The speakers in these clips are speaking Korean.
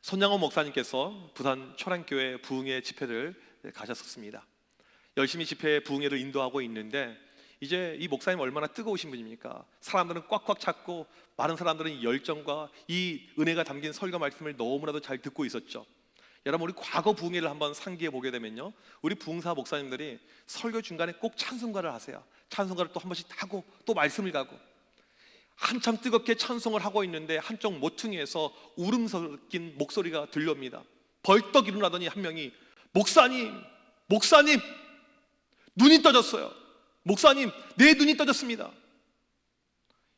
손양호 목사님께서 부산 초량교회 부흥회 집회를 가셨었습니다. 열심히 집회 부흥회를 인도하고 있는데 이제 이 목사님 얼마나 뜨거우신 분입니까? 사람들은 꽉꽉 찼고 많은 사람들은 이 열정과 이 은혜가 담긴 설교 말씀을 너무나도 잘 듣고 있었죠. 여러분, 우리 과거 부흥회를 한번 상기해 보게 되면요, 우리 부흥사 목사님들이 설교 중간에 꼭 찬송가를 하세요. 찬송가를 또 한 번씩 하고 또 말씀을 가고, 한참 뜨겁게 찬송을 하고 있는데 한쪽 모퉁이에서 울음 섞인 목소리가 들려옵니다. 벌떡 일어나더니 한 명이 목사님 눈이 떠졌어요. 목사님, 내 눈이 떠졌습니다.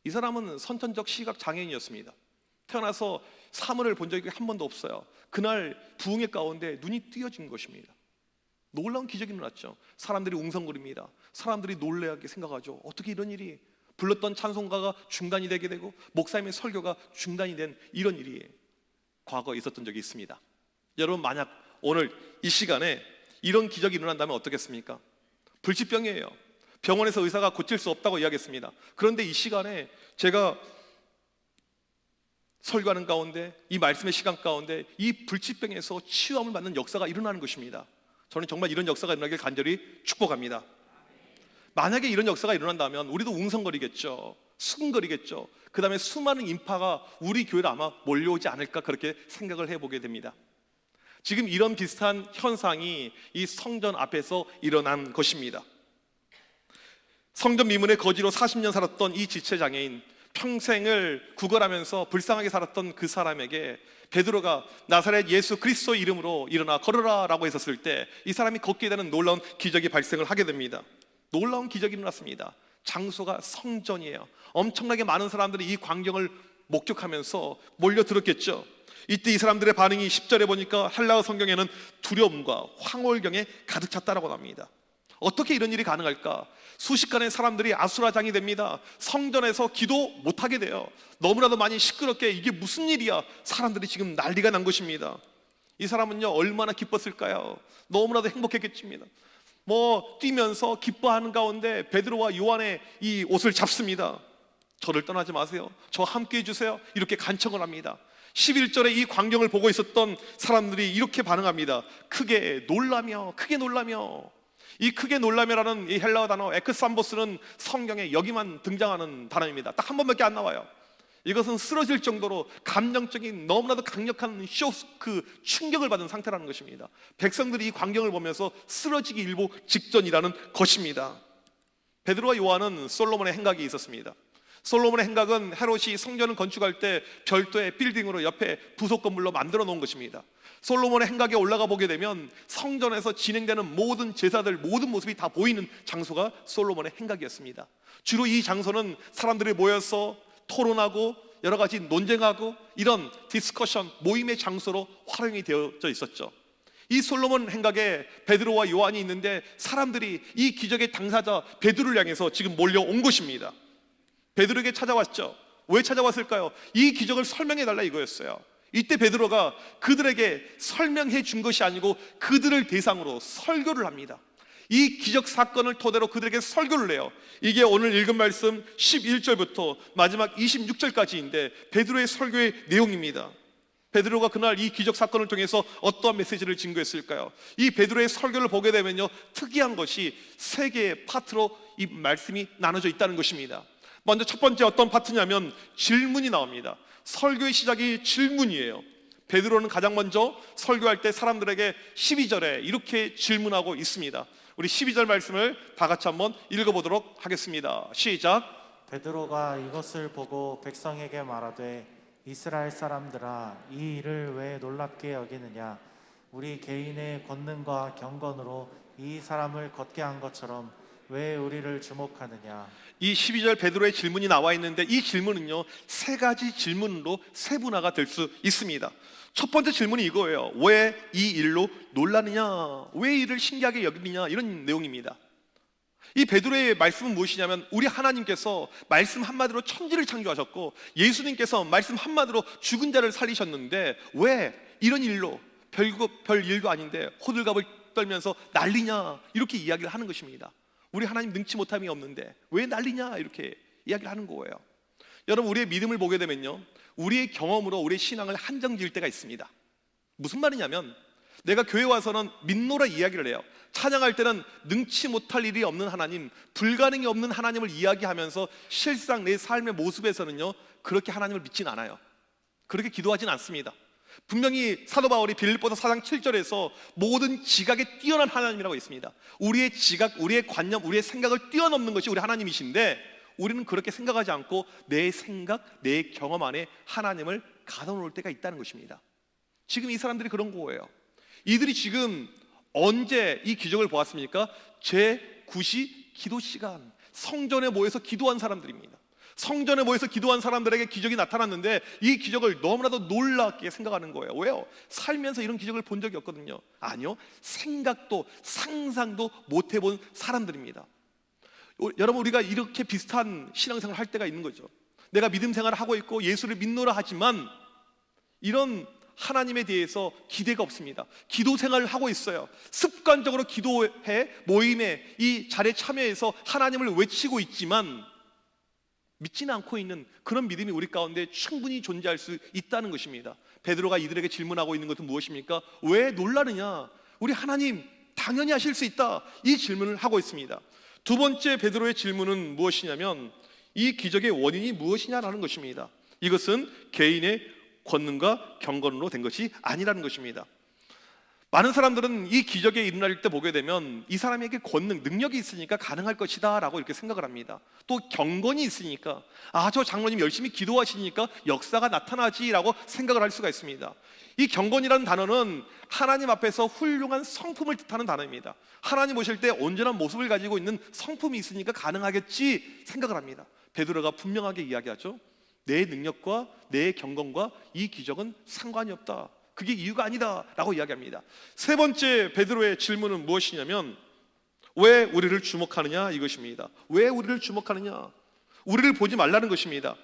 이 사람은 선천적 시각 장애인이었습니다. 태어나서 사물을 본 적이 한 번도 없어요. 그날 부흥회 가운데 눈이 띄어진 것입니다. 놀라운 기적이 일어났죠. 사람들이 웅성거립니다. 사람들이 놀라게 생각하죠. 어떻게 이런 일이, 불렀던 찬송가가 중단이 되게 되고 목사님의 설교가 중단이 된 이런 일이 과거에 있었던 적이 있습니다. 여러분, 만약 오늘 이 시간에 이런 기적이 일어난다면 어떻겠습니까? 불치병이에요. 병원에서 의사가 고칠 수 없다고 이야기했습니다. 그런데 이 시간에 제가 설교하는 가운데, 이 말씀의 시간 가운데 이 불치병에서 치유함을 받는 역사가 일어나는 것입니다. 저는 정말 이런 역사가 일어나길 간절히 축복합니다. 만약에 이런 역사가 일어난다면 우리도 웅성거리겠죠. 수근거리겠죠. 그 다음에 수많은 인파가 우리 교회로 아마 몰려오지 않을까, 그렇게 생각을 해보게 됩니다. 지금 이런 비슷한 현상이 이 성전 앞에서 일어난 것입니다. 성전 미문의 거지로 40년 살았던 이 지체장애인, 평생을 구걸하면서 불쌍하게 살았던 그 사람에게 베드로가 나사렛 예수 그리스도의 이름으로 일어나 걸으라 라고 했었을 때 이 사람이 걷게 되는 놀라운 기적이 발생을 하게 됩니다. 놀라운 기적이 일어났습니다. 장소가 성전이에요. 엄청나게 많은 사람들이 이 광경을 목격하면서 몰려들었겠죠. 이때 이 사람들의 반응이 10절에 보니까 헬라어 성경에는 두려움과 황홀경에 가득 찼다라고 합니다. 어떻게 이런 일이 가능할까? 수십간의 사람들이 아수라장이 됩니다. 성전에서 기도 못하게 돼요. 너무나도 많이 시끄럽게, 이게 무슨 일이야? 사람들이 지금 난리가 난 것입니다. 이 사람은요, 얼마나 기뻤을까요? 너무나도 행복했겠습니다. 뛰면서 기뻐하는 가운데 베드로와 요한의 이 옷을 잡습니다. 저를 떠나지 마세요, 저 함께 해주세요, 이렇게 간청을 합니다. 11절에 이 광경을 보고 있었던 사람들이 이렇게 반응합니다. 크게 놀라며. 이 크게 놀라며라는 이 헬라어 단어 에크삼보스는 성경에 여기만 등장하는 단어입니다. 딱 한 번밖에 안 나와요. 이것은 쓰러질 정도로 감정적인 너무나도 강력한 쇼크, 충격을 받은 상태라는 것입니다. 백성들이 이 광경을 보면서 쓰러지기 일보 직전이라는 것입니다. 베드로와 요한은 솔로몬의 행각이 있었습니다. 솔로몬의 행각은 헤롯이 성전을 건축할 때 별도의 빌딩으로 옆에 부속 건물로 만들어 놓은 것입니다. 솔로몬의 행각에 올라가 보게 되면 성전에서 진행되는 모든 제사들, 모든 모습이 다 보이는 장소가 솔로몬의 행각이었습니다. 주로 이 장소는 사람들이 모여서 토론하고 여러 가지 논쟁하고 이런 디스커션, 모임의 장소로 활용이 되어져 있었죠. 이 솔로몬 행각에 베드로와 요한이 있는데 사람들이 이 기적의 당사자 베드로를 향해서 지금 몰려온 것입니다. 베드로에게 찾아왔죠. 왜 찾아왔을까요? 이 기적을 설명해 달라 이거였어요. 이때 베드로가 그들에게 설명해 준 것이 아니고 그들을 대상으로 설교를 합니다. 이 기적 사건을 토대로 그들에게 설교를 해요. 이게 오늘 읽은 말씀 11절부터 마지막 26절까지인데 베드로의 설교의 내용입니다. 베드로가 그날 이 기적 사건을 통해서 어떠한 메시지를 증거했을까요? 이 베드로의 설교를 보게 되면요, 특이한 것이 세 개의 파트로 이 말씀이 나눠져 있다는 것입니다. 먼저 첫 번째 어떤 파트냐면 질문이 나옵니다. 설교의 시작이 질문이에요. 베드로는 가장 먼저 설교할 때 사람들에게 12절에 이렇게 질문하고 있습니다. 우리 12절 말씀을 다 같이 한번 읽어보도록 하겠습니다. 시작. 베드로가 이것을 보고 백성에게 말하되 이스라엘 사람들아, 이 일을 왜 놀랍게 여기느냐? 우리 개인의 권능과 경건으로 이 사람을 걷게 한 것처럼 왜 우리를 주목하느냐? 이 12절 베드로의 질문이 나와 있는데 이 질문은요, 세 가지 질문으로 세분화가 될 수 있습니다. 첫 번째 질문이 이거예요. 왜 이 일로 놀라느냐? 왜 이를 신기하게 여기느냐? 이런 내용입니다. 이 베드로의 말씀은 무엇이냐면 우리 하나님께서 말씀 한마디로 천지를 창조하셨고 예수님께서 말씀 한마디로 죽은 자를 살리셨는데 왜 이런 일로, 별 일도 아닌데 호들갑을 떨면서 난리냐? 이렇게 이야기를 하는 것입니다. 우리 하나님 능치 못함이 없는데 왜 난리냐? 이렇게 이야기를 하는 거예요. 여러분, 우리의 믿음을 보게 되면요, 우리의 경험으로 우리의 신앙을 한정 지을 때가 있습니다. 무슨 말이냐면 내가 교회 와서는 믿노라 이야기를 해요. 찬양할 때는 능치 못할 일이 없는 하나님, 불가능이 없는 하나님을 이야기하면서 실상 내 삶의 모습에서는요 그렇게 하나님을 믿진 않아요. 그렇게 기도하진 않습니다. 분명히 사도 바울이 빌립보서 4장 7절에서 모든 지각에 뛰어난 하나님이라고 있습니다. 우리의 지각, 우리의 관념, 우리의 생각을 뛰어넘는 것이 우리 하나님이신데 우리는 그렇게 생각하지 않고 내 생각, 내 경험 안에 하나님을 가둬놓을 때가 있다는 것입니다. 지금 이 사람들이 그런 거예요. 이들이 지금 언제 이 기적을 보았습니까? 제9시 기도 시간, 성전에 모여서 기도한 사람들입니다. 성전에 모여서 기도한 사람들에게 기적이 나타났는데 이 기적을 너무나도 놀랍게 생각하는 거예요. 왜요? 살면서 이런 기적을 본 적이 없거든요. 아니요, 생각도 상상도 못 해본 사람들입니다. 여러분, 우리가 이렇게 비슷한 신앙생활을 할 때가 있는 거죠. 내가 믿음 생활을 하고 있고 예수를 믿노라 하지만 이런 하나님에 대해서 기대가 없습니다. 기도 생활을 하고 있어요. 습관적으로 기도회, 모임에 이 자리에 참여해서 하나님을 외치고 있지만 믿지는 않고 있는 그런 믿음이 우리 가운데 충분히 존재할 수 있다는 것입니다. 베드로가 이들에게 질문하고 있는 것은 무엇입니까? 왜 놀라느냐? 우리 하나님 당연히 하실 수 있다, 이 질문을 하고 있습니다. 두 번째 베드로의 질문은 무엇이냐면 이 기적의 원인이 무엇이냐라는 것입니다. 이것은 개인의 권능과 경건으로 된 것이 아니라는 것입니다. 많은 사람들은 이 기적에 일어날 때 보게 되면 이 사람에게 권능, 능력이 있으니까 가능할 것이다 라고 이렇게 생각을 합니다. 또 경건이 있으니까 저 장로님 열심히 기도하시니까 역사가 나타나지 라고 생각을 할 수가 있습니다. 이 경건이라는 단어는 하나님 앞에서 훌륭한 성품을 뜻하는 단어입니다. 하나님 오실 때 온전한 모습을 가지고 있는 성품이 있으니까 가능하겠지 생각을 합니다. 베드로가 분명하게 이야기하죠. 내 능력과 내 경건과 이 기적은 상관이 없다, 그게 이유가 아니다 라고 이야기합니다. 세 번째 베드로의 질문은 무엇이냐면 왜 우리를 주목하느냐, 이것입니다. 왜 우리를 주목하느냐? 우리를 보지 말라는 것입니다.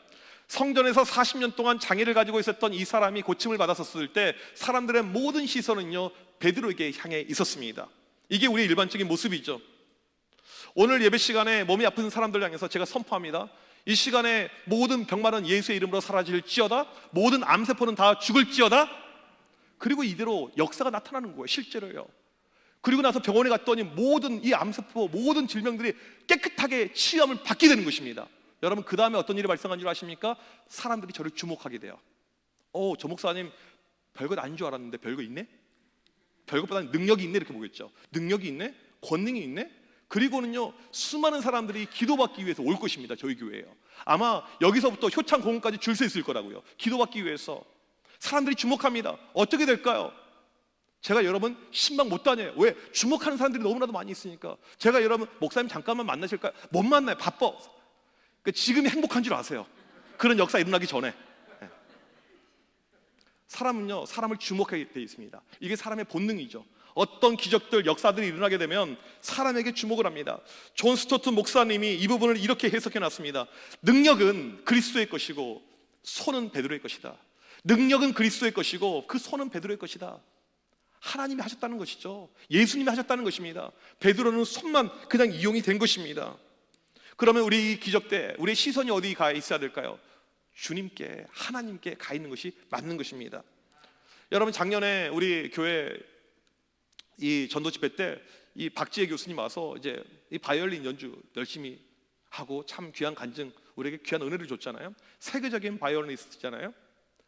성전에서 40년 동안 장애를 가지고 있었던 이 사람이 고침을 받았었을 때 사람들의 모든 시선은요 베드로에게 향해 있었습니다. 이게 우리의 일반적인 모습이죠. 오늘 예배 시간에 몸이 아픈 사람들 향해서 제가 선포합니다. 이 시간에 모든 병마는 예수의 이름으로 사라질지어다, 모든 암세포는 다 죽을지어다. 그리고 이대로 역사가 나타나는 거예요, 실제로요. 그리고 나서 병원에 갔더니 모든 이 암세포, 모든 질병들이 깨끗하게 치유함을 받게 되는 것입니다. 여러분, 그 다음에 어떤 일이 발생한 줄 아십니까? 사람들이 저를 주목하게 돼요. 저 목사님 별것 아닌 줄 알았는데 별거 있네? 별것보다는 능력이 있네, 이렇게 보겠죠. 능력이 있네? 권능이 있네? 그리고는요 수많은 사람들이 기도받기 위해서 올 것입니다. 저희 교회에요. 아마 여기서부터 효창 공원까지 줄 서 있을 거라고요. 기도받기 위해서 사람들이 주목합니다. 어떻게 될까요? 제가 여러분 신방 못 다녀요. 왜? 주목하는 사람들이 너무나도 많이 있으니까. 제가 여러분 목사님 잠깐만 만나실까요? 못 만나요, 바빠. 그러니까 지금이 행복한 줄 아세요. 그런 역사 일어나기 전에. 사람은요 사람을 주목하게 돼 있습니다. 이게 사람의 본능이죠. 어떤 기적들, 역사들이 일어나게 되면 사람에게 주목을 합니다. 존 스토트 목사님이 이 부분을 이렇게 해석해 놨습니다. 능력은 그리스도의 것이고 손은 베드로의 것이다. 능력은 그리스도의 것이고 그 손은 베드로의 것이다. 하나님이 하셨다는 것이죠. 예수님이 하셨다는 것입니다. 베드로는 손만 그냥 이용이 된 것입니다. 그러면 우리 이 기적 때 우리의 시선이 어디 가 있어야 될까요? 주님께, 하나님께 가 있는 것이 맞는 것입니다. 여러분, 작년에 우리 교회 이 전도 집회 때 이 박지혜 교수님 와서 이제 이 바이올린 연주 열심히 하고 참 귀한 간증, 우리에게 귀한 은혜를 줬잖아요. 세계적인 바이올리니스트잖아요.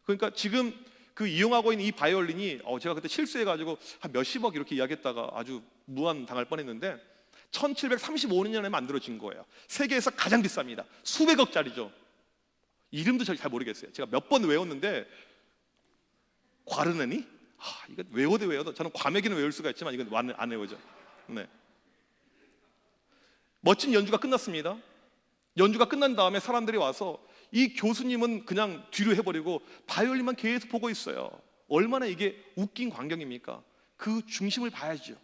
그러니까 지금 그 이용하고 있는 이 바이올린이 제가 그때 실수해가지고 한 몇십억 이렇게 이야기했다가 아주 무한 당할 뻔했는데 1735년에 만들어진 거예요. 세계에서 가장 비쌉니다. 수백억짜리죠. 이름도 잘 모르겠어요. 제가 몇 번 외웠는데 과르네니? 이거 외워도 저는 과메기는 외울 수가 있지만 이건 안 외워져. 네. 멋진 연주가 끝났습니다. 연주가 끝난 다음에 사람들이 와서 이 교수님은 그냥 뒤로 해버리고 바이올린만 계속 보고 있어요. 얼마나 이게 웃긴 광경입니까? 그 중심을 봐야죠.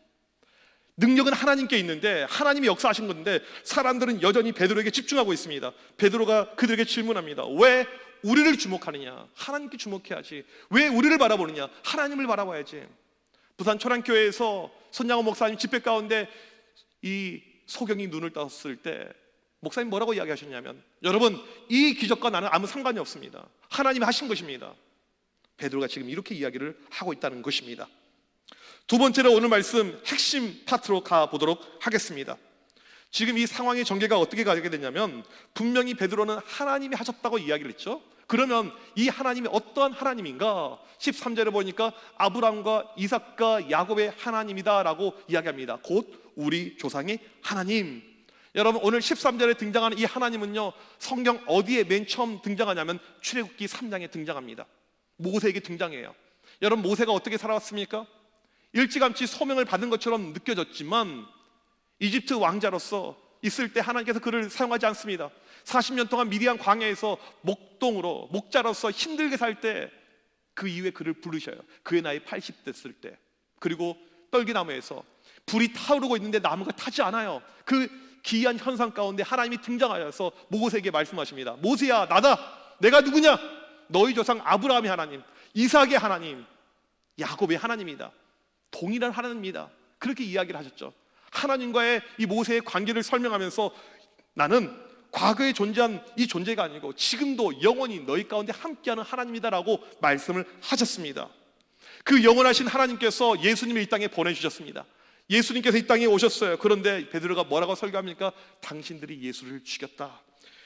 능력은 하나님께 있는데 하나님이 역사하신 건데 사람들은 여전히 베드로에게 집중하고 있습니다. 베드로가 그들에게 질문합니다. 왜 우리를 주목하느냐? 하나님께 주목해야지. 왜 우리를 바라보느냐? 하나님을 바라봐야지. 부산 초량교회에서 손양호 목사님 집회 가운데 이 소경이 눈을 떴을 때 목사님 뭐라고 이야기하셨냐면, 여러분 이 기적과 나는 아무 상관이 없습니다. 하나님이 하신 것입니다. 베드로가 지금 이렇게 이야기를 하고 있다는 것입니다. 두 번째로 오늘 말씀 핵심 파트로 가보도록 하겠습니다. 지금 이 상황의 전개가 어떻게 가게 되냐면, 분명히 베드로는 하나님이 하셨다고 이야기를 했죠. 그러면 이 하나님이 어떠한 하나님인가? 13절에 보니까 아브라함과 이삭과 야곱의 하나님이다라고 이야기합니다. 곧 우리 조상의 하나님. 여러분, 오늘 13절에 등장하는 이 하나님은요, 성경 어디에 맨 처음 등장하냐면 출애굽기 3장에 등장합니다. 모세에게 등장해요. 여러분, 모세가 어떻게 살아왔습니까? 일찌감치 소명을 받은 것처럼 느껴졌지만 이집트 왕자로서 있을 때 하나님께서 그를 사용하지 않습니다. 40년 동안 미디안 광야에서 목동으로, 목자로서 힘들게 살 때 그 이후에 그를 부르셔요. 그의 나이 80 됐을 때. 그리고 떨기나무에서 불이 타오르고 있는데 나무가 타지 않아요. 그 기이한 현상 가운데 하나님이 등장하여서 모세에게 말씀하십니다. 모세야, 나다. 내가 누구냐? 너희 조상 아브라함의 하나님, 이삭의 하나님, 야곱의 하나님이다. 동일한 하나님입니다. 그렇게 이야기를 하셨죠. 하나님과의 이 모세의 관계를 설명하면서 나는 과거에 존재한 이 존재가 아니고 지금도 영원히 너희 가운데 함께하는 하나님이다라고 말씀을 하셨습니다. 그 영원하신 하나님께서 예수님을 이 땅에 보내주셨습니다. 예수님께서 이 땅에 오셨어요. 그런데 베드로가 뭐라고 설교합니까? 당신들이 예수를 죽였다.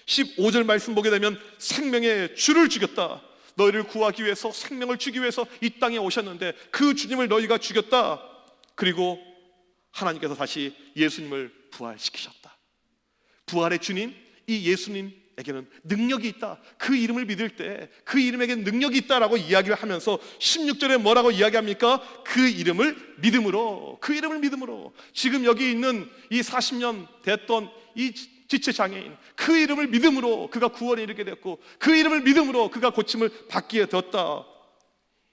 15절 말씀 보게 되면 생명의 주를 죽였다. 너희를 구하기 위해서, 생명을 주기 위해서 이 땅에 오셨는데 그 주님을 너희가 죽였다. 그리고 하나님께서 다시 예수님을 부활시키셨다. 부활의 주님, 이 예수님에게는 능력이 있다. 그 이름을 믿을 때 그 이름에게는 능력이 있다라고 이야기를 하면서 16절에 뭐라고 이야기합니까? 그 이름을 믿음으로, 그 이름을 믿음으로. 지금 여기 있는 이 40년 됐던 이 지체장애인, 그 이름을 믿음으로 그가 구원에 이르게 됐고, 그 이름을 믿음으로 그가 고침을 받게 되었다.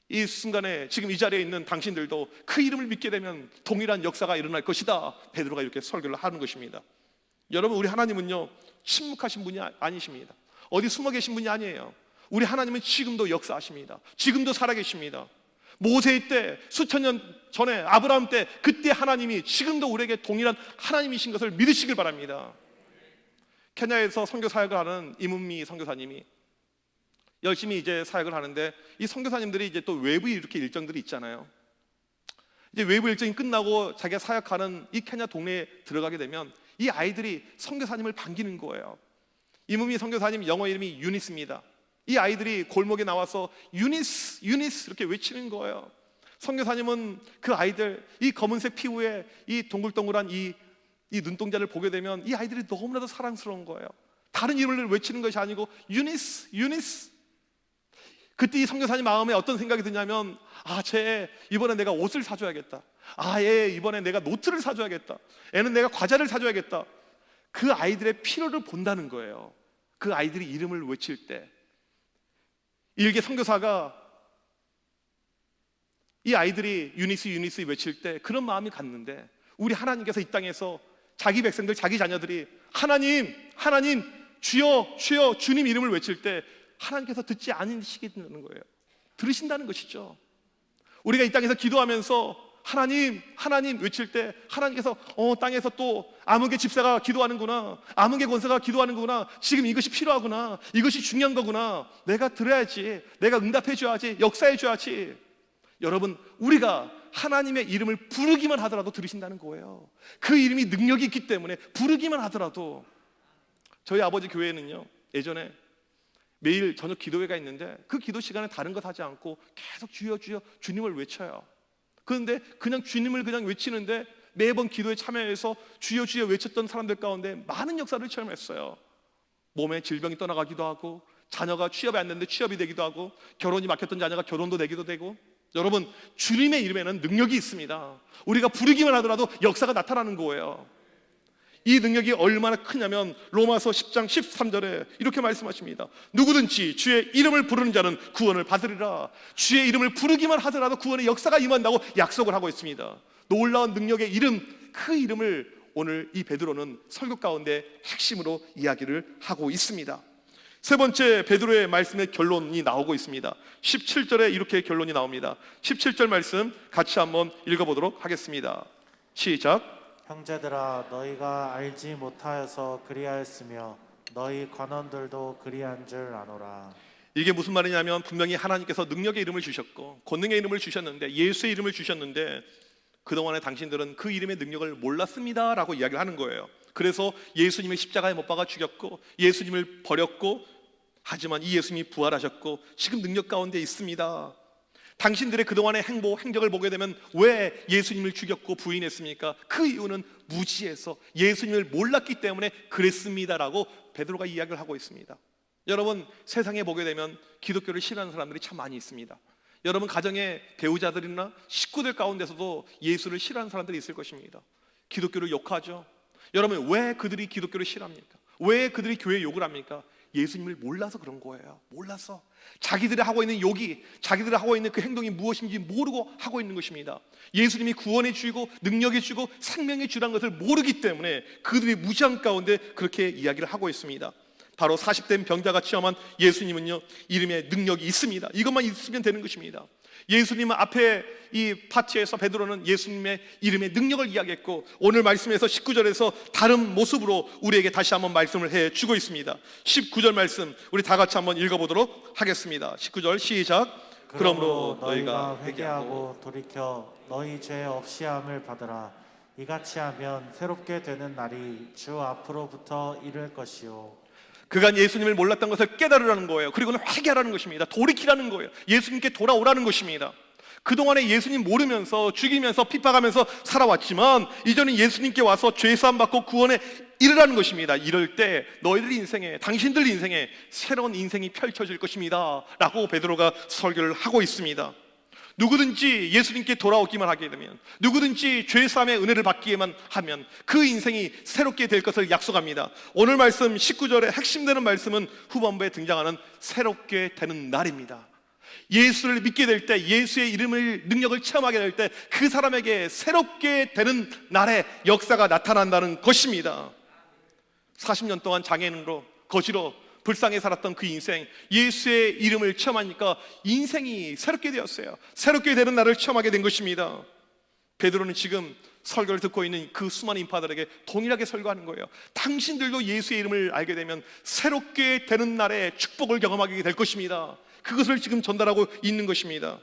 이 순간에 지금 이 자리에 있는 당신들도 그 이름을 믿게 되면 동일한 역사가 일어날 것이다. 베드로가 이렇게 설교를 하는 것입니다. 여러분, 우리 하나님은요, 침묵하신 분이 아니십니다. 어디 숨어 계신 분이 아니에요. 우리 하나님은 지금도 역사하십니다. 지금도 살아계십니다. 모세의 때, 수천 년 전에, 아브라함 때, 그때 하나님이 지금도 우리에게 동일한 하나님이신 것을 믿으시길 바랍니다. 케냐에서 선교 사역을 하는 이문미 선교사님이 열심히 이제 사역을 하는데, 이 선교사님들이 이제 또 외부 이렇게 일정들이 있잖아요. 이제 외부 일정이 끝나고 자기가 사역하는 이 케냐 동네에 들어가게 되면 이 아이들이 선교사님을 반기는 거예요. 이문미 선교사님 영어 이름이 유니스입니다. 이 아이들이 골목에 나와서 유니스, 유니스 이렇게 외치는 거예요. 선교사님은 그 아이들, 이 검은색 피부에 이 동글동글한 이 눈동자를 보게 되면 이 아이들이 너무나도 사랑스러운 거예요. 다른 이름을 외치는 것이 아니고 유니스, 유니스. 그때 이 선교사님 마음에 어떤 생각이 드냐면, 쟤 이번에 내가 옷을 사줘야겠다. 얘 이번에 내가 노트를 사줘야겠다. 애는 내가 과자를 사줘야겠다. 그 아이들의 필요를 본다는 거예요. 그 아이들이 이름을 외칠 때 일개 선교사가 이 아이들이 유니스 유니스 외칠 때 그런 마음이 갔는데, 우리 하나님께서 이 땅에서 자기 백성들, 자기 자녀들이 하나님, 하나님, 주여, 주여, 주님 이름을 외칠 때 하나님께서 듣지 않으시겠다는 거예요. 들으신다는 것이죠. 우리가 이 땅에서 기도하면서 하나님, 하나님 외칠 때 하나님께서 땅에서 또 아무개 집사가 기도하는구나, 아무개 권사가 기도하는구나, 지금 이것이 필요하구나, 이것이 중요한 거구나, 내가 들어야지, 내가 응답해 줘야지, 역사해 줘야지. 여러분, 우리가 하나님의 이름을 부르기만 하더라도 들으신다는 거예요. 그 이름이 능력이 있기 때문에 부르기만 하더라도. 저희 아버지 교회는요, 예전에 매일 저녁 기도회가 있는데 그 기도 시간에 다른 것 하지 않고 계속 주여 주여 주님을 외쳐요. 그런데 그냥 주님을 그냥 외치는데 매번 기도에 참여해서 주여 주여 외쳤던 사람들 가운데 많은 역사를 체험했어요. 몸에 질병이 떠나가기도 하고, 자녀가 취업이 안 됐는데 취업이 되기도 하고, 결혼이 막혔던 자녀가 결혼도 되기도 되고. 여러분, 주님의 이름에는 능력이 있습니다. 우리가 부르기만 하더라도 역사가 나타나는 거예요. 이 능력이 얼마나 크냐면 로마서 10장 13절에 이렇게 말씀하십니다. 누구든지 주의 이름을 부르는 자는 구원을 받으리라. 주의 이름을 부르기만 하더라도 구원의 역사가 임한다고 약속을 하고 있습니다. 놀라운 능력의 이름, 그 이름을 오늘 이 베드로는 설교 가운데 핵심으로 이야기를 하고 있습니다. 세 번째, 베드로의 말씀의 결론이 나오고 있습니다. 17절에 이렇게 결론이 나옵니다. 17절 말씀 같이 한번 읽어보도록 하겠습니다. 시작. 형제들아, 너희가 알지 못하여서 그리하였으며 너희 관원들도 그리한 줄 아노라. 이게 무슨 말이냐면 분명히 하나님께서 능력의 이름을 주셨고 권능의 이름을 주셨는데, 예수의 이름을 주셨는데 그동안에 당신들은 그 이름의 능력을 몰랐습니다 라고 이야기를 하는 거예요. 그래서 예수님을 십자가에 못 박아 죽였고 예수님을 버렸고, 하지만 이 예수님이 부활하셨고 지금 능력 가운데 있습니다. 당신들의 그동안의 행적을 보게 되면 왜 예수님을 죽였고 부인했습니까? 그 이유는 무지해서 예수님을 몰랐기 때문에 그랬습니다라고 베드로가 이야기를 하고 있습니다. 여러분, 세상에 보게 되면 기독교를 싫어하는 사람들이 참 많이 있습니다. 여러분 가정의 배우자들이나 식구들 가운데서도 예수를 싫어하는 사람들이 있을 것입니다. 기독교를 욕하죠. 여러분, 왜 그들이 기독교를 싫어합니까? 왜 그들이 교회에 욕을 합니까? 예수님을 몰라서 그런 거예요. 몰라서 자기들이 하고 있는 욕이, 자기들이 하고 있는 그 행동이 무엇인지 모르고 하고 있는 것입니다. 예수님이 구원해 주시고 능력해 주고 생명해 주라는 것을 모르기 때문에 그들이 무지한 가운데 그렇게 이야기를 하고 있습니다. 바로 40된 병자가 체험한 예수님은요, 이름에 능력이 있습니다. 이것만 있으면 되는 것입니다. 예수님은 앞에 이 파티에서 베드로는 예수님의 이름의 능력을 이야기했고, 오늘 말씀에서 19절에서 다른 모습으로 우리에게 다시 한번 말씀을 해주고 있습니다. 19절 말씀 우리 다 같이 한번 읽어보도록 하겠습니다. 19절 시작. 그러므로 너희가 회개하고 돌이켜 너희 죄 없이함을 받으라. 이같이 하면 새롭게 되는 날이 주 앞으로부터 이를 것이요. 그간 예수님을 몰랐던 것을 깨달으라는 거예요. 그리고는 회개하라는 것입니다. 돌이키라는 거예요. 예수님께 돌아오라는 것입니다. 그동안에 예수님 모르면서 죽이면서 핍박하면서 살아왔지만 이제는 예수님께 와서 죄사함 받고 구원에 이르라는 것입니다. 이럴 때 너희들 인생에, 당신들 인생에 새로운 인생이 펼쳐질 것입니다 라고 베드로가 설교를 하고 있습니다. 누구든지 예수님께 돌아오기만 하게 되면, 누구든지 죄사함의 은혜를 받기만 하면 그 인생이 새롭게 될 것을 약속합니다. 오늘 말씀 19절의 핵심되는 말씀은 후반부에 등장하는 새롭게 되는 날입니다. 예수를 믿게 될 때, 예수의 이름을, 능력을 체험하게 될 때 그 사람에게 새롭게 되는 날의 역사가 나타난다는 것입니다. 40년 동안 장애인으로 거지로 불쌍히 살았던 그 인생, 예수의 이름을 체험하니까 인생이 새롭게 되었어요. 새롭게 되는 날을 체험하게 된 것입니다. 베드로는 지금 설교를 듣고 있는 그 수많은 인파들에게 동일하게 설교하는 거예요. 당신들도 예수의 이름을 알게 되면 새롭게 되는 날에 축복을 경험하게 될 것입니다. 그것을 지금 전달하고 있는 것입니다.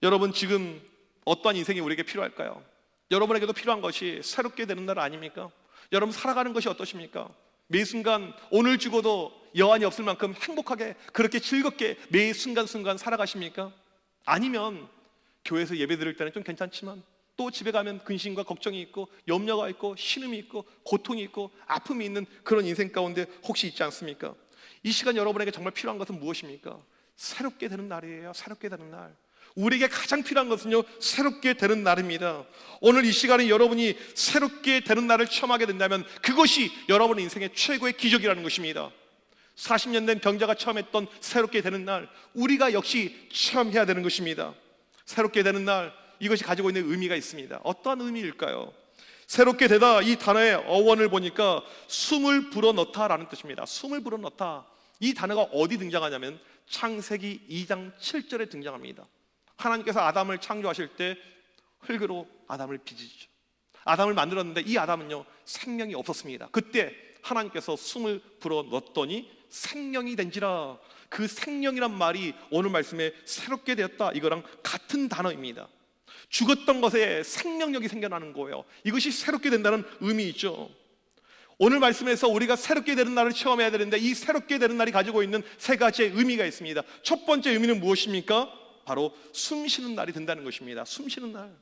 여러분, 지금 어떠한 인생이 우리에게 필요할까요? 여러분에게도 필요한 것이 새롭게 되는 날 아닙니까? 여러분 살아가는 것이 어떠십니까? 매 순간 오늘 죽어도 여한이 없을 만큼 행복하게, 그렇게 즐겁게 매 순간순간 살아가십니까? 아니면 교회에서 예배 드릴 때는 좀 괜찮지만 또 집에 가면 근심과 걱정이 있고 염려가 있고 신음이 있고 고통이 있고 아픔이 있는 그런 인생 가운데 혹시 있지 않습니까? 이 시간 여러분에게 정말 필요한 것은 무엇입니까? 새롭게 되는 날이에요. 새롭게 되는 날. 우리에게 가장 필요한 것은요, 새롭게 되는 날입니다. 오늘 이 시간에 여러분이 새롭게 되는 날을 체험하게 된다면 그것이 여러분의 인생의 최고의 기적이라는 것입니다. 40년 된 병자가 체험했던 새롭게 되는 날, 우리가 역시 체험해야 되는 것입니다. 새롭게 되는 날, 이것이 가지고 있는 의미가 있습니다. 어떠한 의미일까요? 새롭게 되다, 이 단어의 어원을 보니까 숨을 불어넣다라는 뜻입니다. 숨을 불어넣다, 이 단어가 어디 등장하냐면 창세기 2장 7절에 등장합니다. 하나님께서 아담을 창조하실 때 흙으로 아담을 빚으시죠. 아담을 만들었는데 이 아담은요, 생명이 없었습니다. 그때 하나님께서 숨을 불어넣었더니 생명이 된지라. 그 생명이란 말이 오늘 말씀에 새롭게 되었다, 이거랑 같은 단어입니다. 죽었던 것에 생명력이 생겨나는 거예요. 이것이 새롭게 된다는 의미이죠. 오늘 말씀에서 우리가 새롭게 되는 날을 체험해야 되는데 이 새롭게 되는 날이 가지고 있는 세 가지의 의미가 있습니다. 첫 번째 의미는 무엇입니까? 바로 숨 쉬는 날이 된다는 것입니다. 숨 쉬는 날.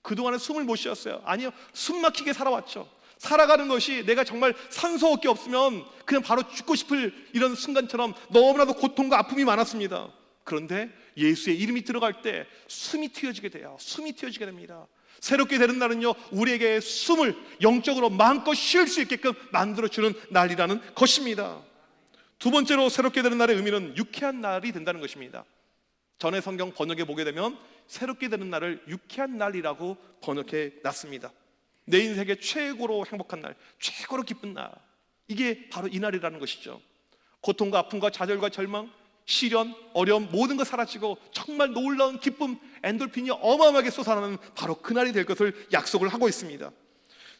그동안에 숨을 못 쉬었어요. 아니요, 숨 막히게 살아왔죠. 살아가는 것이 내가 정말 산소밖에 없으면 그냥 바로 죽고 싶을 이런 순간처럼 너무나도 고통과 아픔이 많았습니다. 그런데 예수의 이름이 들어갈 때 숨이 튀어지게 돼요. 숨이 튀어지게 됩니다. 새롭게 되는 날은요, 우리에게 숨을 영적으로 마음껏 쉴 수 있게끔 만들어주는 날이라는 것입니다. 두 번째로 새롭게 되는 날의 의미는 유쾌한 날이 된다는 것입니다. 전에 성경 번역에 보게 되면 새롭게 되는 날을 유쾌한 날이라고 번역해 놨습니다. 내 인생의 최고로 행복한 날, 최고로 기쁜 날, 이게 바로 이 날이라는 것이죠. 고통과 아픔과 좌절과 절망, 시련, 어려움 모든 것 사라지고 정말 놀라운 기쁨, 엔돌핀이 어마어마하게 솟아나는 바로 그날이 될 것을 약속을 하고 있습니다.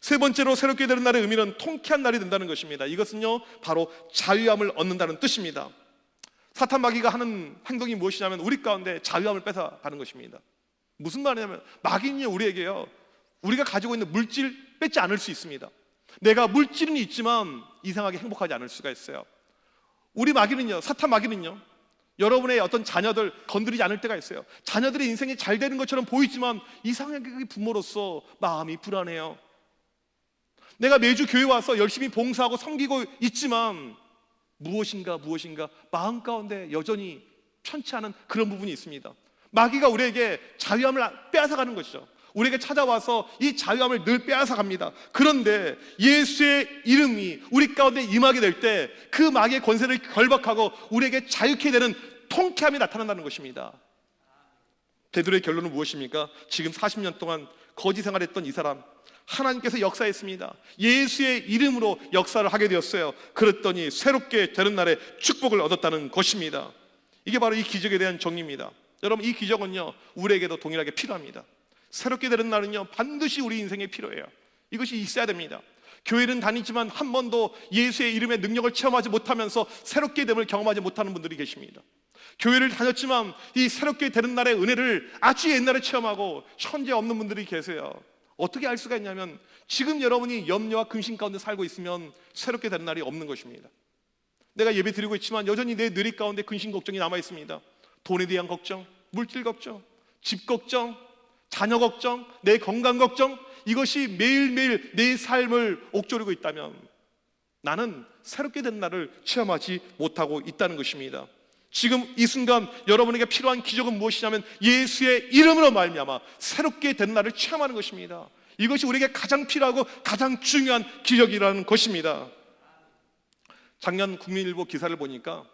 세 번째로 새롭게 되는 날의 의미는 통쾌한 날이 된다는 것입니다. 이것은요, 바로 자유함을 얻는다는 뜻입니다. 사탄 마귀가 하는 행동이 무엇이냐면 우리 가운데 자유함을 뺏어가는 것입니다. 무슨 말이냐면 마귀는요, 우리에게요, 우리가 가지고 있는 물질 뺏지 않을 수 있습니다. 내가 물질은 있지만 이상하게 행복하지 않을 수가 있어요. 우리 마귀는요, 사탄 마귀는요, 여러분의 어떤 자녀들 건드리지 않을 때가 있어요. 자녀들의 인생이 잘 되는 것처럼 보이지만 이상하게 부모로서 마음이 불안해요. 내가 매주 교회 와서 열심히 봉사하고 섬기고 있지만 무엇인가 마음 가운데 여전히 편치 않은 그런 부분이 있습니다. 마귀가 우리에게 자유함을 빼앗아가는 것이죠. 우리에게 찾아와서 이 자유함을 늘 빼앗아갑니다. 그런데 예수의 이름이 우리 가운데 임하게 될 때 그 마귀의 권세를 결박하고 우리에게 자유케 되는 통쾌함이 나타난다는 것입니다. 베드로의 결론은 무엇입니까? 지금 40년 동안 거지 생활했던 이 사람, 하나님께서 역사했습니다. 예수의 이름으로 역사를 하게 되었어요. 그랬더니 새롭게 되는 날에 축복을 얻었다는 것입니다. 이게 바로 이 기적에 대한 정리입니다. 여러분, 이 기적은요, 우리에게도 동일하게 필요합니다. 새롭게 되는 날은요, 반드시 우리 인생에 필요해요. 이것이 있어야 됩니다. 교회는 다니지만 한 번도 예수의 이름의 능력을 체험하지 못하면서 새롭게 됨을 경험하지 못하는 분들이 계십니다. 교회를 다녔지만 이 새롭게 되는 날의 은혜를 아주 옛날에 체험하고 현재 없는 분들이 계세요. 어떻게 알 수가 있냐면 지금 여러분이 염려와 근심 가운데 살고 있으면 새롭게 되는 날이 없는 것입니다. 내가 예배 드리고 있지만 여전히 내 뇌리 가운데 근심 걱정이 남아 있습니다. 돈에 대한 걱정, 물질 걱정, 집 걱정, 자녀 걱정, 내 건강 걱정, 이것이 매일매일 내 삶을 옥조르고 있다면 나는 새롭게 된 날을 체험하지 못하고 있다는 것입니다. 지금 이 순간 여러분에게 필요한 기적은 무엇이냐면 예수의 이름으로 말미암아 새롭게 된 날을 체험하는 것입니다. 이것이 우리에게 가장 필요하고 가장 중요한 기적이라는 것입니다. 작년 국민일보 기사를 보니까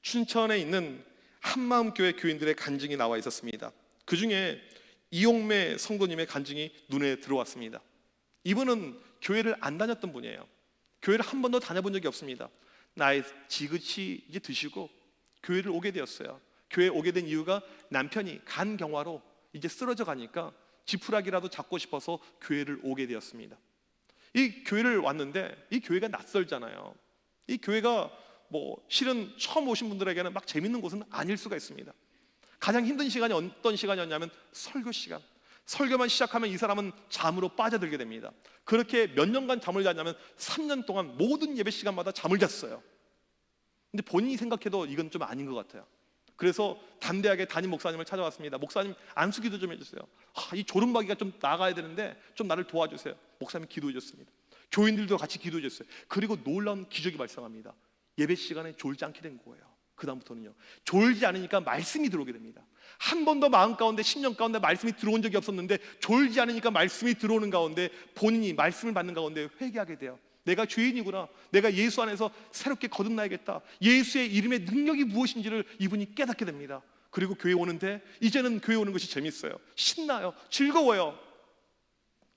춘천에 있는 한마음교회 교인들의 간증이 나와 있었습니다. 그 중에 이용매 성도님의 간증이 눈에 들어왔습니다. 이분은 교회를 안 다녔던 분이에요. 교회를 한 번도 다녀본 적이 없습니다. 나이 지긋이 이제 드시고 교회를 오게 되었어요. 교회에 오게 된 이유가 남편이 간경화로 이제 쓰러져 가니까 지푸라기라도 잡고 싶어서 교회를 오게 되었습니다. 이 교회를 왔는데 이 교회가 낯설잖아요. 이 교회가 실은 처음 오신 분들에게는 막 재밌는 곳은 아닐 수가 있습니다. 가장 힘든 시간이 어떤 시간이었냐면 설교 시간. 설교만 시작하면 이 사람은 잠으로 빠져들게 됩니다. 그렇게 몇 년간 잠을 잤냐면 3년 동안 모든 예배 시간마다 잠을 잤어요. 근데 본인이 생각해도 이건 좀 아닌 것 같아요. 그래서 담대하게 담임 목사님을 찾아왔습니다. 목사님, 안수기도 좀 해주세요. 이 졸음마귀가 좀 나가야 되는데 좀 나를 도와주세요. 목사님 기도해 줬습니다. 교인들도 같이 기도해 줬어요. 그리고 놀라운 기적이 발생합니다. 예배 시간에 졸지 않게 된 거예요. 그 다음부터는요, 졸지 않으니까 말씀이 들어오게 됩니다. 한 번도 마음 가운데 10년 가운데 말씀이 들어온 적이 없었는데 졸지 않으니까 말씀이 들어오는 가운데 본인이 말씀을 받는 가운데 회개하게 돼요. 내가 죄인이구나, 내가 예수 안에서 새롭게 거듭나야겠다, 예수의 이름의 능력이 무엇인지를 이분이 깨닫게 됩니다. 그리고 교회 오는데 이제는 교회 오는 것이 재밌어요. 신나요. 즐거워요.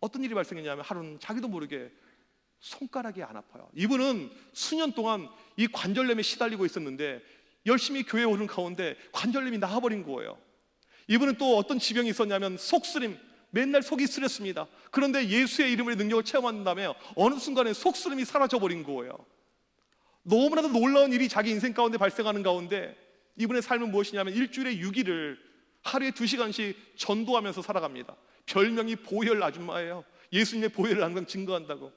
어떤 일이 발생했냐면 하루는 자기도 모르게 손가락이 안 아파요. 이분은 수년 동안 이 관절염에 시달리고 있었는데 열심히 교회에 오는 가운데 관절염이 나아버린 거예요. 이분은 또 어떤 지병이 있었냐면 속쓰림, 맨날 속이 쓰렸습니다. 그런데 예수의 이름의 능력을 체험한 다음에 어느 순간에 속쓰림이 사라져버린 거예요. 너무나도 놀라운 일이 자기 인생 가운데 발생하는 가운데 이분의 삶은 무엇이냐면 일주일에 6일을 하루에 2시간씩 전도하면서 살아갑니다. 별명이 보혈 아줌마예요. 예수님의 보혈을 항상 증거한다고.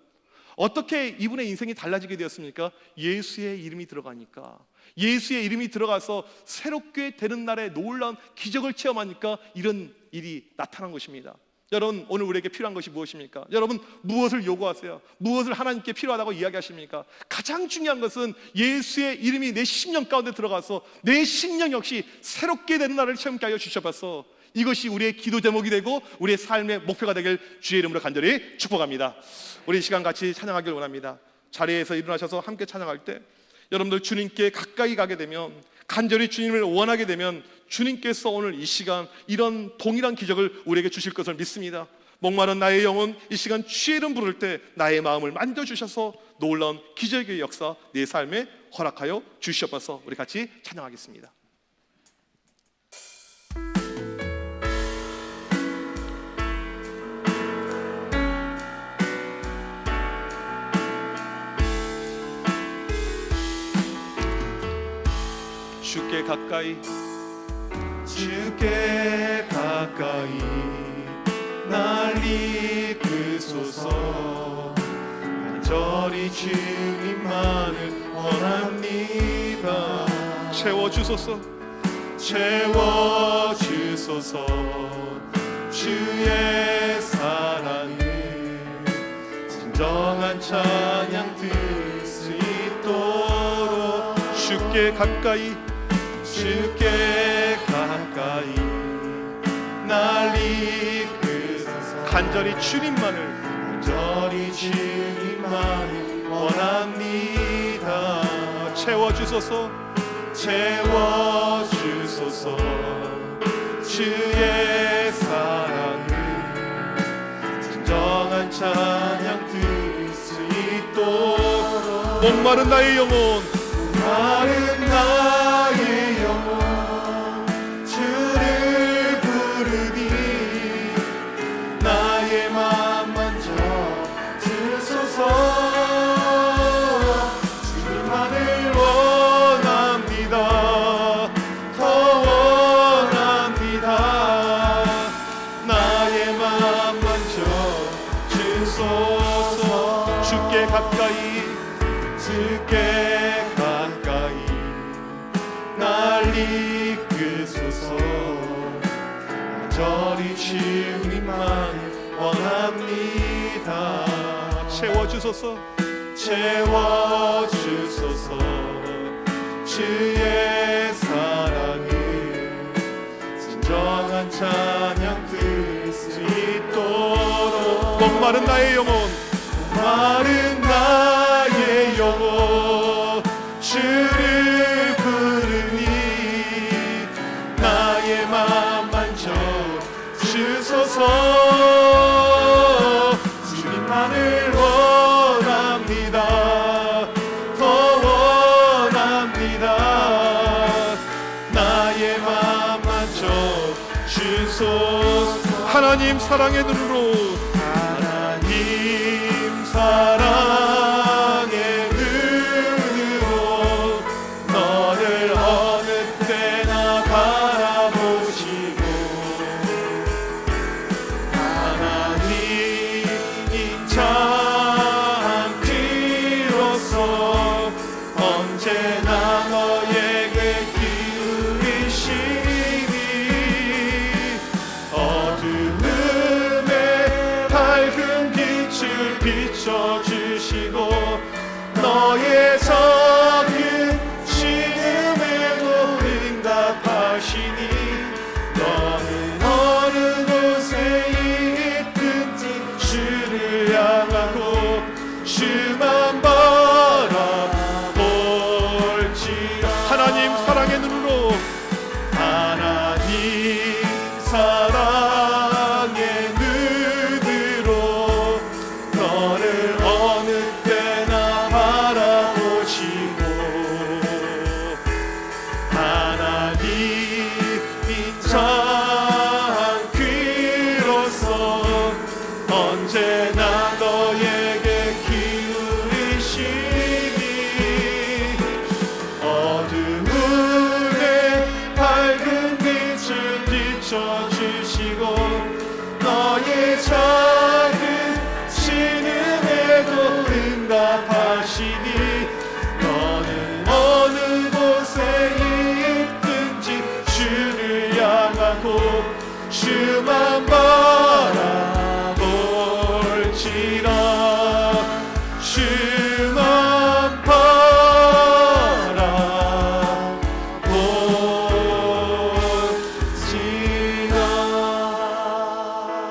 어떻게 이분의 인생이 달라지게 되었습니까? 예수의 이름이 들어가니까, 예수의 이름이 들어가서 새롭게 되는 날에 놀라운 기적을 체험하니까 이런 일이 나타난 것입니다. 여러분, 오늘 우리에게 필요한 것이 무엇입니까? 여러분, 무엇을 요구하세요? 무엇을 하나님께 필요하다고 이야기하십니까? 가장 중요한 것은 예수의 이름이 내 심령 가운데 들어가서 내 심령 역시 새롭게 되는 날을 체험케 하여 주셔서 이것이 우리의 기도 제목이 되고 우리의 삶의 목표가 되길 주의 이름으로 간절히 축복합니다. 우리 이 시간 같이 찬양하길 원합니다. 자리에서 일어나셔서 함께 찬양할 때 여러분들 주님께 가까이 가게 되면, 간절히 주님을 원하게 되면 주님께서 오늘 이 시간 이런 동일한 기적을 우리에게 주실 것을 믿습니다. 목마른 나의 영혼, 이 시간 주의 이름 부를 때 나의 마음을 만져주셔서 놀라운 기적의 역사 내 삶에 허락하여 주시옵소서. 우리 같이 찬양하겠습니다. 주께 가까이 주께 가까이 날 이끄소서. 간절히 주님만을 원합니다. 채워주소서. 채워주소서. 주의 사랑을 진정한 찬양 들 수 있도록 주께 가까이 주께 가까이 날 이끄소서. 간절히 주님만을 간절히 주님만을 원합니다. 채워주소서. 채워주소서. 주의 사랑을 진정한 찬양 들 수 있도록 목마른 나의 영혼 마른 나의 영혼 주를 부르니 나의 맘 만져 주소서. 주님만을 원합니다. 더 원합니다. 나의 맘 만져 주소서. 주께 가까이 주께 가까이 날 이끄소서. 간절히 주님만 원합니다. 채워주소서. 채워주소서. 주의 사랑을 진정한 찬양 들 수 있도록 목마른 나의 영혼 마른 나의 영혼 주를 부르니 나의 맘 만져 주소서. 주님만을 원합니다. 더 원합니다. 나의 맘 만져 주소서. 하나님 사랑의 눈으로 하나님 사랑의 눈으로 너를 어느 때나 바라보시고 하나님 인자한 귀로서 언제나 너에게 기울이시니 어두움에 밝은 빛을 비춰주시고 너의 작은 신음에도 응답하시니 너는 어느 곳에 있든지 주를 향하고 주만 바라볼지라. 하나님 사랑의 눈으로 하나님 사랑의 눈으로 너를 어느 때나 바라보시고 하나님 인자한 귀로서 언제나 너에게 기울이시니 어두움에 밝은 빛을 비춰주시고 너의 작은 신음에도 응답하시니 너는 어느 곳에 있든지 주를 향하고 주만 바라볼지라. 주만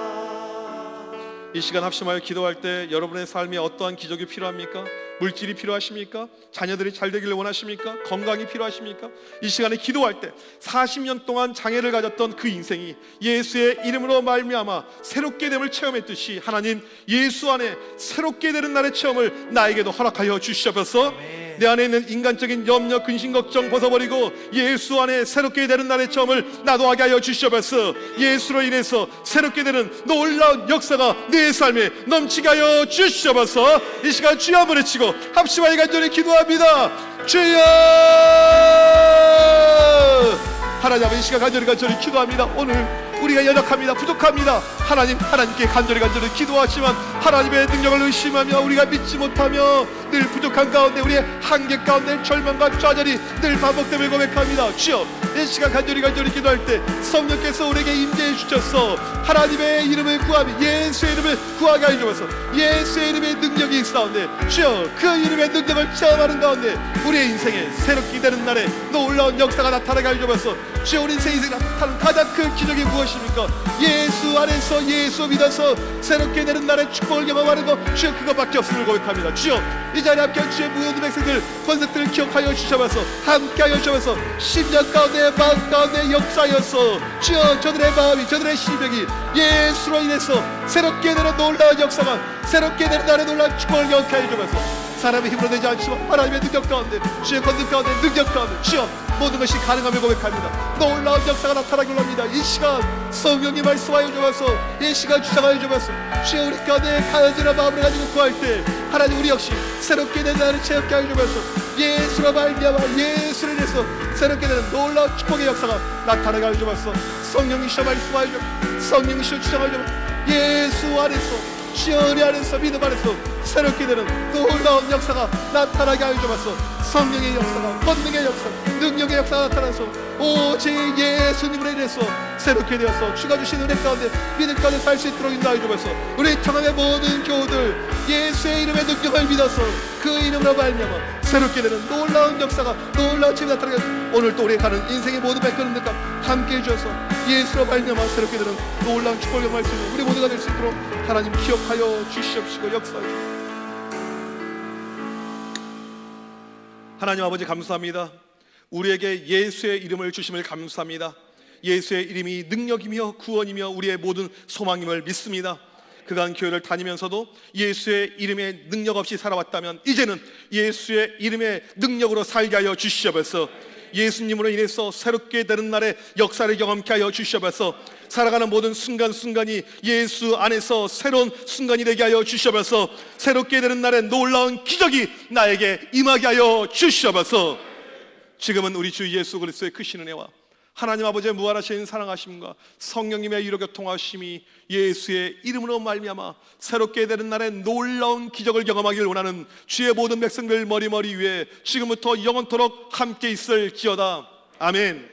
바라볼지라. 이 시간 합심하여 기도할 때 여러분의 삶에 어떠한 기적이 필요합니까? 물질이 필요하십니까? 자녀들이 잘 되기를 원하십니까? 건강이 필요하십니까? 이 시간에 기도할 때 40년 동안 장애를 가졌던 그 인생이 예수의 이름으로 말미암아 새롭게 됨을 체험했듯이 하나님 예수 안에 새롭게 되는 날의 체험을 나에게도 허락하여 주시옵소서. 내 안에 있는 인간적인 염려, 근심, 걱정 벗어버리고 예수 안에 새롭게 되는 날의 체험을 나도 하게 하여 주시옵소서. 예수로 인해서 새롭게 되는 놀라운 역사가 내 삶에 넘치게 하여 주시옵소서. 이 시간 주여 한번 외치고 합심하여 간절히 기도합니다. 주여! 하나님 아버지, 이 시간 간절히 기도합니다. 오늘 우리가 연약합니다. 부족합니다. 하나님께 간절히 기도하지만 하나님의 능력을 의심하며 우리가 믿지 못하며 늘 부족한 가운데, 우리의 한계 가운데 절망과 좌절이 늘 반복되며 고백합니다. 주여, 이 시간 간절히 기도할 때 성령께서 우리에게 임재해 주셔서 하나님의 이름을 구하며 예수의 이름을 구하게 하여 주셔서 예수의 이름의 능력이 있사온데, 주여 그 이름의 능력을 체험하는 가운데 우리의 인생에 새롭게 되는 날에 놀라운 역사가 나타나게 하여 주셔서, 주여 우리 인생에 나타나는 가장 큰 기적이 무엇입니까? 예수 안에서 예수 믿어서 새롭게 되는 날에 축복을 경험하는 것, 주여 그것밖에 없음을 고백합니다. 주여 이 자리에 함께 주의 모든 백성들 권색들을 기억하여 주셔서 함께하여 주셔서 10년 가운데 마음 가운데 역사하여서, 주여 저들의 마음이 저들의 심령이 예수로 인해서 새롭게 되는 놀라운 역사가, 새롭게 되는 날에 놀라운 축복을 경험하게 하여 주셔서, 사람의 힘으로 되지 않지만 하나님의 능력 가운데, 주의 권능 가운데, 능력 가운데 주여 모든 것이 가능함을 고백합니다. 놀라운 역사가 나타나길 원합니다. 이 시간 성령님 말씀하여 주셔서, 이 시간 주장하여 주셔서, 주여 우리 가운데 간절한 마음을 가지고 구할 때 하나님 우리 역시 새롭게 된 날을 체험하게 하여 주셔서 예수로 말미암아 예수를 인해서 새롭게 되는 놀라운 축복의 역사가 나타나게 하여 주셔서, 성령이시여 말씀하여 주셔서, 성령이시여 주장하여 주셔서 예수 안에서, 주여 우리 안에서 믿음 안에서 새롭게 되는 놀라운 역사가 나타나게 하여 주셔서, 성령의 역사가, 권능의 역사, 능력의 역사가 나타나서 오직 예수님으로 인해서 새롭게 되어서 주가 주신 은혜 가운데 믿음 가운데 살 수 있도록 인도하여 주셔서, 우리 청함의 모든 교우들 예수의 이름의 능력을 믿어서 그 이름으로 말미암아 새롭게 되는 놀라운 역사가, 놀라운 힘이 나타나게 하여, 오늘 또 우리 가는 인생의 모든 백그룹들과 함께 해주셔서 예수로 말미암아 새롭게 되는 놀라운 축복을 경험할 수 있는 우리 모두가 될 수 있도록 하나님 기억하여 주시옵시고 역사하여 주시옵시고. 하나님 아버지 감사합니다. 우리에게 예수의 이름을 주심을 감사합니다. 예수의 이름이 능력이며 구원이며 우리의 모든 소망임을 믿습니다. 그간 교회를 다니면서도 예수의 이름의 능력 없이 살아왔다면 이제는 예수의 이름의 능력으로 살게 하여 주시옵소서. 예수님으로 인해서 새롭게 되는 날에 역사를 경험케 하여 주시옵소서. 살아가는 모든 순간순간이 예수 안에서 새로운 순간이 되게 하여 주시옵소서. 새롭게 되는 날에 놀라운 기적이 나에게 임하게 하여 주시옵소서. 지금은 우리 주 예수 그리스도의 크신 은혜와 하나님 아버지의 무한하신 사랑하심과 성령님의 이로 교통하심이 예수의 이름으로 말미암아 새롭게 되는 날에 놀라운 기적을 경험하기를 원하는 주의 모든 백성들 머리 위에 지금부터 영원토록 함께 있을지어다. 아멘.